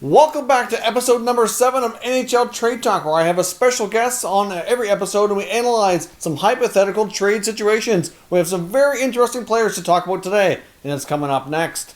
Welcome back to episode number 7 of NHL Trade Talk, where I have a special guest on every episode and we analyze some hypothetical trade situations. We have some very interesting players to talk about today, and it's coming up next.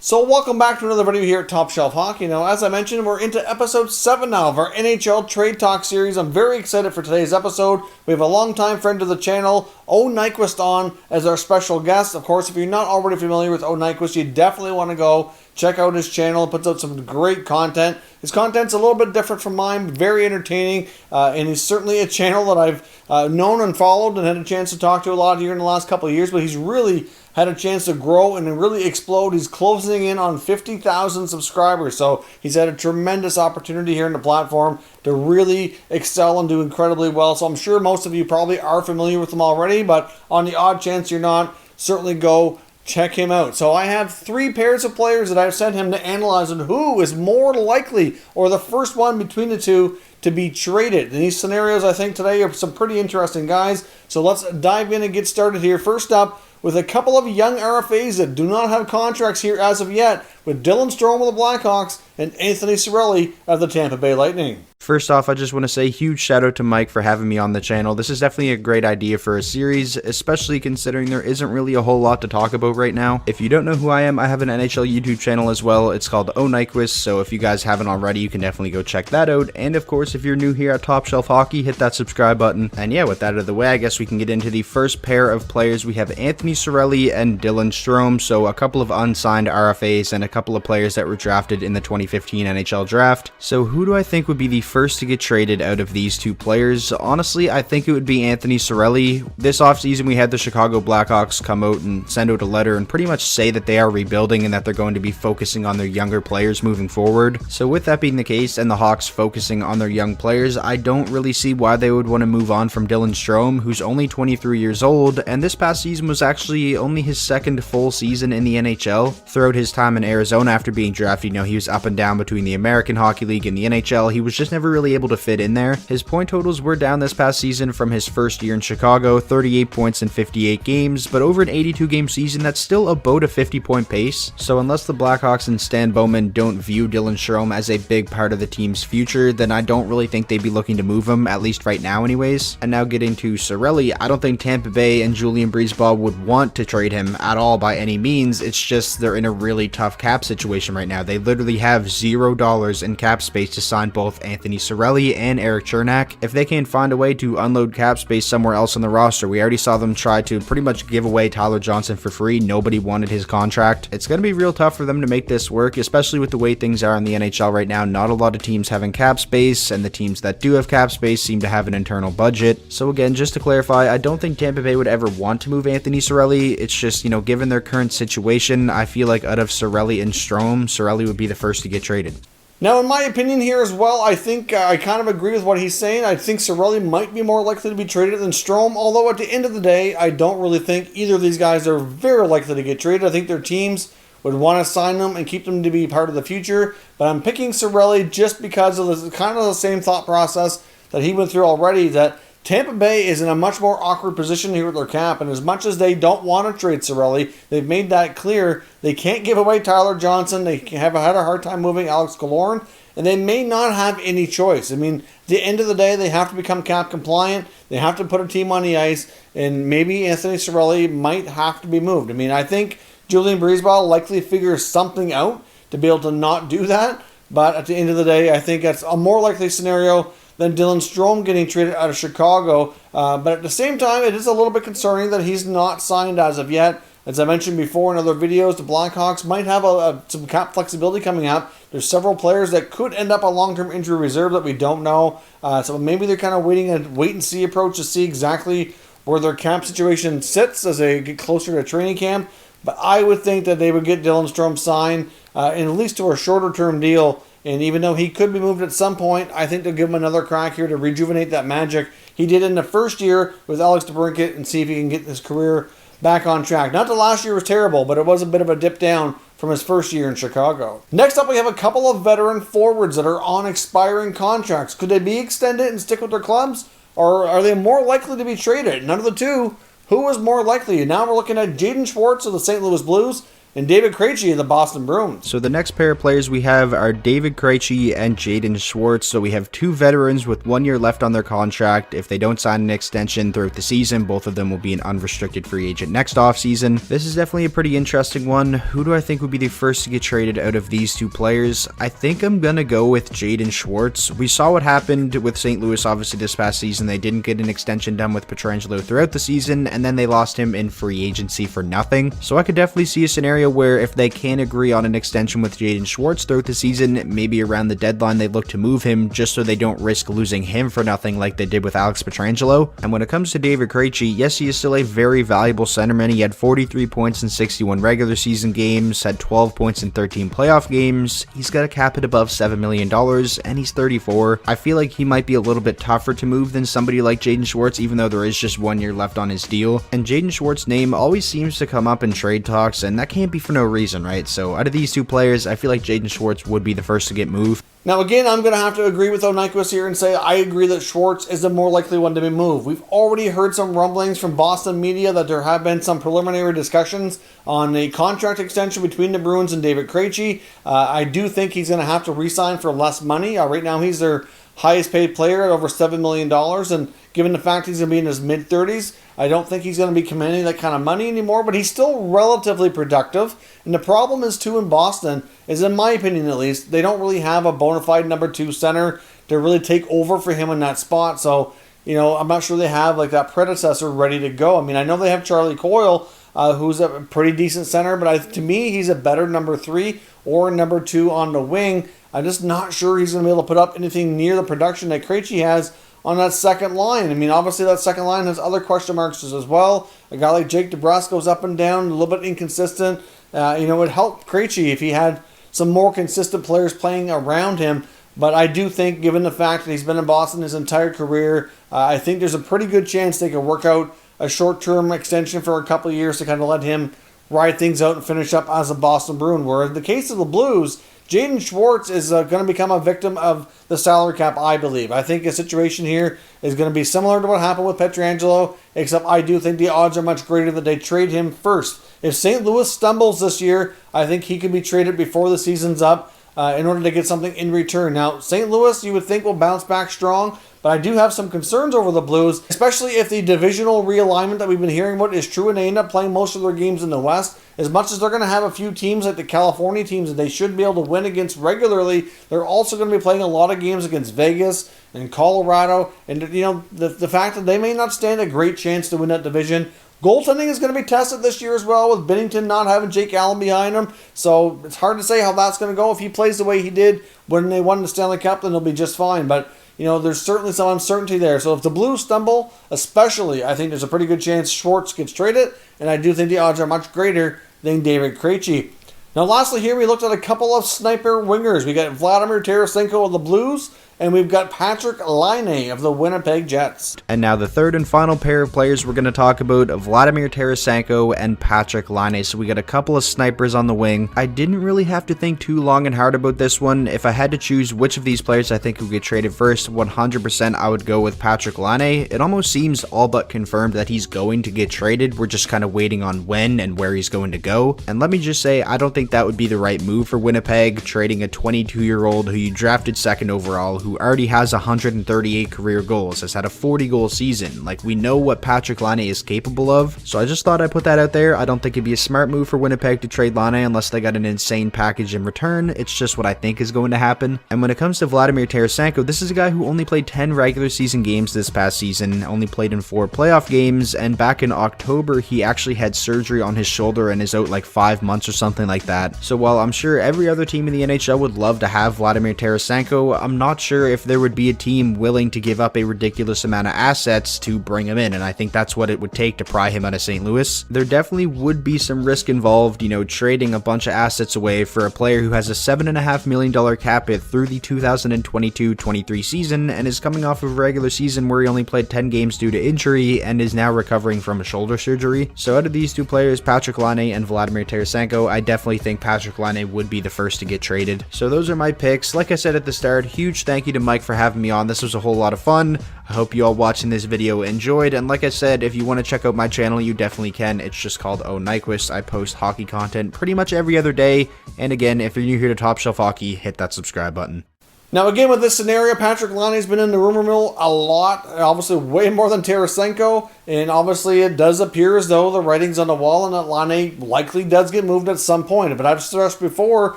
So welcome back to another video here at Top Shelf Hockey. Now, as I mentioned, we're into episode 7 now of our NHL Trade Talk series. I'm very excited for today's episode. We have a longtime friend of the channel, OhNyquist, on as our special guest. Of course, if you're not already familiar with OhNyquist, you definitely want to go check out his channel. It puts out some great content. His content's a little bit different from mine, very entertaining, and he's certainly a channel that I've known and followed and had a chance to talk to a lot here in the last couple of years, but he's really had a chance to grow and really explode. He's closing in on 50,000 subscribers, so he's had a tremendous opportunity here in the platform to really excel and do incredibly well. So I'm sure most of you probably are familiar with him already, but on the odd chance you're not, certainly go check him out. So I have 3 pairs of players that I've sent him to analyze on who is more likely, or the first one between the two, to be traded. And these scenarios, I think, today are some pretty interesting guys. So let's dive in and get started here. First up, with a couple of young RFAs that do not have contracts here as of yet, with Dylan Strome of the Blackhawks and Anthony Cirelli of the Tampa Bay Lightning. First off, I just want to say huge shout out to Mike for having me on the channel. This is definitely a great idea for a series, especially considering there isn't really a whole lot to talk about right now. If you don't know who I am, I have an NHL YouTube channel as well. It's called OhNyquist, so if you guys haven't already, you can definitely go check that out. And of course, if you're new here at Top Shelf Hockey, hit that subscribe button. And yeah, with that out of the way, I guess we can get into the first pair of players. We have Anthony Cirelli and Dylan Strome, so a couple of unsigned RFAs and a couple of players that were drafted in the 2015 NHL draft. So who do I think would be the first to get traded out of these two players? Honestly, I think it would be Anthony Cirelli. This offseason, we had the Chicago Blackhawks come out and send out a letter and pretty much say that they are rebuilding and that they're going to be focusing on their younger players moving forward. So with that being the case and the Hawks focusing on their young players, I don't really see why they would want to move on from Dylan Strome, who's only 23 years old, and this past season was actually only his second full season in the NHL. Throughout his time in Arizona after being drafted, he was up and down between the American Hockey League and the NHL. He was just never really able to fit in there. His point totals were down this past season from his first year in Chicago, 38 points in 58 games, but over an 82 game season, that's still about a 50-point pace. So unless the Blackhawks and Stan Bowman don't view Dylan Strome as a big part of the team's future, then I don't really think they'd be looking to move him, at least right now anyways. And now getting to Cirelli, I don't think Tampa Bay and Julien Brisebois would want to trade him at all by any means. It's just they're in a really tough cap situation right now. They literally have $0 in cap space to sign both Anthony Cirelli and Erik Cernak. If they can find a way to unload cap space somewhere else on the roster, we already saw them try to pretty much give away Tyler Johnson for free. Nobody wanted his contract. It's going to be real tough for them to make this work, especially with the way things are in the NHL right now. Not a lot of teams having cap space, and the teams that do have cap space seem to have an internal budget. So again, just to clarify, I don't think Tampa Bay would ever want to move Anthony Cirelli. It's just, given their current situation, I feel like out of Cirelli and Strome, Cirelli would be the first to get traded. Now, in my opinion here as well, I think I kind of agree with what he's saying. I think Cirelli might be more likely to be traded than Strome, although at the end of the day, I don't really think either of these guys are very likely to get traded. I think their teams would want to sign them and keep them to be part of the future, but I'm picking Cirelli just because of the kind of the same thought process that he went through already, that Tampa Bay is in a much more awkward position here with their cap, and as much as they don't want to trade Cirelli, they've made that clear. They can't give away Tyler Johnson. They have had a hard time moving Alex Killorn, and they may not have any choice. I mean, at the end of the day, they have to become cap compliant. They have to put a team on the ice, and maybe Anthony Cirelli might have to be moved. I mean, I think Julien Brisebois likely figures something out to be able to not do that, but at the end of the day, I think that's a more likely scenario than Dylan Strome getting traded out of Chicago. But at the same time, it is a little bit concerning that he's not signed as of yet. As I mentioned before in other videos, the Blackhawks might have some cap flexibility coming up. There's several players that could end up on long-term injury reserve that we don't know. So maybe they're kind of waiting a wait-and-see approach to see exactly where their cap situation sits as they get closer to training camp. But I would think that they would get Dylan Strome signed, at least to a shorter-term deal. And even though he could be moved at some point, I think they'll give him another crack here to rejuvenate that magic he did in the first year with Alex DeBrincat and see if he can get his career back on track. Not that last year was terrible, but it was a bit of a dip down from his first year in Chicago. Next up, we have a couple of veteran forwards that are on expiring contracts. Could they be extended and stick with their clubs, or are they more likely to be traded? None of the two. Who is more likely? Now we're looking at Jaden Schwartz of the St. Louis Blues and David Krejci of the Boston Bruins. So the next pair of players we have are David Krejci and Jaden Schwartz. So we have two veterans with 1 year left on their contract. If they don't sign an extension throughout the season, both of them will be an unrestricted free agent next offseason. This is definitely a pretty interesting one. Who do I think would be the first to get traded out of these two players? I think I'm going to go with Jaden Schwartz. We saw what happened with St. Louis, obviously, this past season. They didn't get an extension done with Pietrangelo throughout the season, and then they lost him in free agency for nothing. So I could definitely see a scenario where if they can't agree on an extension with Jaden Schwartz throughout the season, maybe around the deadline they look to move him just so they don't risk losing him for nothing like they did with Alex Pietrangelo. And when it comes to David Krejci, yes, he is still a very valuable centerman. He had 43 points in 61 regular season games, had 12 points in 13 playoff games. He's got a cap hit above $7 million, and he's 34. I feel like he might be a little bit tougher to move than somebody like Jaden Schwartz, even though there is just 1 year left on his deal. And Jaden Schwartz's name always seems to come up in trade talks, and that can't be for no reason, right? So out of these two players, I feel like Jaden Schwartz would be the first to get moved. Now again, I'm going to have to agree with OhNyquist here and say I agree that Schwartz is the more likely one to be moved. We've already heard some rumblings from Boston media that there have been some preliminary discussions on a contract extension between the Bruins and David Krejci. I do think he's going to have to re-sign for less money. Right now he's their highest paid player at over $7 million, and given the fact he's going to be in his mid-30s, I don't think he's going to be commanding that kind of money anymore, but he's still relatively productive. And the problem is, too, in Boston, is in my opinion at least, they don't really have a bona fide number 2 center to really take over for him in that spot. So, I'm not sure they have like that predecessor ready to go. I mean, I know they have Charlie Coyle, who's a pretty decent center, but to me, he's a better number 3 or number 2 on the wing. I'm just not sure he's going to be able to put up anything near the production that Krejci has on that second line. I mean, obviously that second line has other question marks as well. A guy like Jake DeBrusco's up and down, a little bit inconsistent. It would help Krejci if he had some more consistent players playing around him. But I do think, given the fact that he's been in Boston his entire career, I think there's a pretty good chance they could work out a short-term extension for a couple of years to kind of let him ride things out and finish up as a Boston Bruin. Where in the case of the Blues, Jaden Schwartz is going to become a victim of the salary cap, I believe. I think a situation here is going to be similar to what happened with Pietrangelo, except I do think the odds are much greater that they trade him first. If St. Louis stumbles this year, I think he could be traded before the season's up in order to get something in return. Now, St. Louis, you would think, will bounce back strong, but I do have some concerns over the Blues, especially if the divisional realignment that we've been hearing about is true and they end up playing most of their games in the West. As much as they're going to have a few teams like the California teams that they should be able to win against regularly, they're also going to be playing a lot of games against Vegas and Colorado. And, the fact that they may not stand a great chance to win that division. Goaltending is going to be tested this year as well, with Binnington not having Jake Allen behind him. So it's hard to say how that's going to go. If he plays the way he did when they won the Stanley Cup, then he'll be just fine. But, there's certainly some uncertainty there. So if the Blues stumble, especially, I think there's a pretty good chance Schwartz gets traded. And I do think the odds are much greater than David Krejci. Now, lastly here, we looked at a couple of sniper wingers. We got Vladimir Tarasenko of the Blues, and we've got Patrik Laine of the Winnipeg Jets. And now the third and final pair of players we're going to talk about, Vladimir Tarasenko and Patrik Laine. So we got a couple of snipers on the wing. I didn't really have to think too long and hard about this one. If I had to choose which of these players I think will get traded first, 100% I would go with Patrik Laine. It almost seems all but confirmed that he's going to get traded. We're just kind of waiting on when and where he's going to go. And let me just say, I don't think that would be the right move for Winnipeg, trading a 22-year-old who you drafted second overall, who already has 138 career goals, has had a 40-goal season. Like, we know what Patrik Laine is capable of, so I just thought I'd put that out there. I don't think it'd be a smart move for Winnipeg to trade Laine unless they got an insane package in return. It's just what I think is going to happen. And when it comes to Vladimir Tarasenko, this is a guy who only played 10 regular season games this past season, only played in 4 playoff games, and back in October, he actually had surgery on his shoulder and is out like 5 months or something like that. So while I'm sure every other team in the NHL would love to have Vladimir Tarasenko, I'm not sure wonder if there would be a team willing to give up a ridiculous amount of assets to bring him in, and I think that's what it would take to pry him out of St. Louis. There definitely would be some risk involved, you know, trading a bunch of assets away for a player who has a $7.5 million cap hit through the 2022-23 season and is coming off of a regular season where he only played 10 games due to injury and is now recovering from a shoulder surgery. So out of these two players, Patrik Laine and Vladimir Tarasenko, I definitely think Patrik Laine would be the first to get traded. So those are my picks. Like I said at the start, huge thank you to Mike for having me on. This was a whole lot of fun. I hope you all watching this video enjoyed, and like I said, if you want to check out my channel, you definitely can. It's just called OhNyquist. I post hockey content pretty much every other day, and again, if you're new here to Top Shelf Hockey, hit that subscribe button. Now, again, with this scenario, Patrik Laine's been in the rumor mill a lot, obviously way more than Tarasenko, and obviously it does appear as though the writing's on the wall and that Laine likely does get moved at some point. But I've stressed before,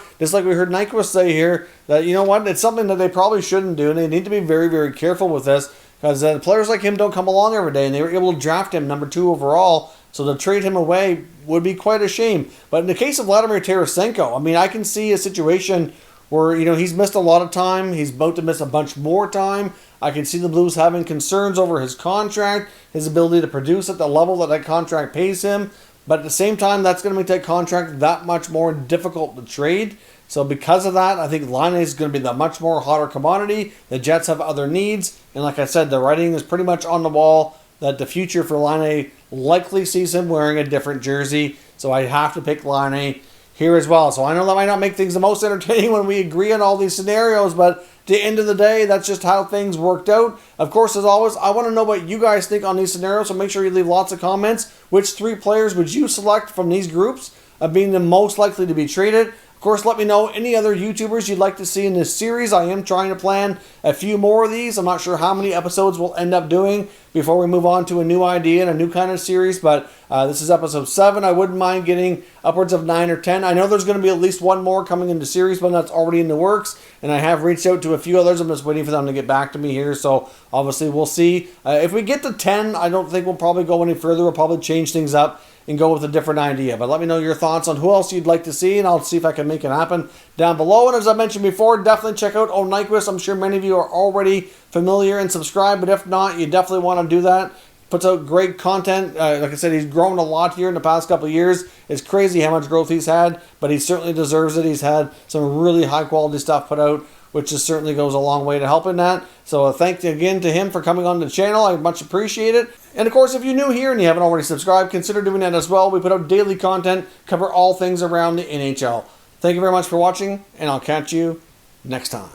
just like we heard Nyquist say here, that, you know what, it's something that they probably shouldn't do, and they need to be very, very careful with this, because players like him don't come along every day, and they were able to draft him number 2 overall, so to trade him away would be quite a shame. But in the case of Vladimir Tarasenko, I mean, I can see a situation where, you know, he's missed a lot of time. He's about to miss a bunch more time. I can see the Blues having concerns over his contract, his ability to produce at the level that that contract pays him. But at the same time, that's going to make that contract that much more difficult to trade. So because of that, I think Laine is going to be the much more hotter commodity. The Jets have other needs. And like I said, the writing is pretty much on the wall that the future for Laine likely sees him wearing a different jersey. So I have to pick Laine here as well. So I know that might not make things the most entertaining when we agree on all these scenarios, but at the end of the day, that's just how things worked out. Of course, as always, I want to know what you guys think on these scenarios, so make sure you leave lots of comments. Which 3 players would you select from these groups of being the most likely to be traded? Of course, let me know any other YouTubers you'd like to see in this series. I am trying to plan a few more of these. I'm not sure how many episodes we'll end up doing before we move on to a new idea and a new kind of series, but this is episode 7. I wouldn't mind getting upwards of 9 or 10. I know there's going to be at least one more coming into series, but that's already in the works, and I have reached out to a few others. I'm just waiting for them to get back to me here, so obviously we'll see. If we get to 10, I don't think we'll probably go any further. We'll probably change things up and go with a different idea. But let me know your thoughts on who else you'd like to see, and I'll see if I can make it happen down below. And as I mentioned before, definitely check out OhNyquist. I'm sure many of you are already familiar and subscribed, but if not, you definitely want to do that. Puts out great content. Like I said, he's grown a lot here in the past couple of years. It's crazy how much growth he's had, but he certainly deserves it. He's had some really high-quality stuff put out, which just certainly goes a long way to helping that. So thank you again to him for coming on the channel. I much appreciate it. And of course, if you're new here and you haven't already subscribed, consider doing that as well. We put out daily content, cover all things around the NHL. Thank you very much for watching, and I'll catch you next time.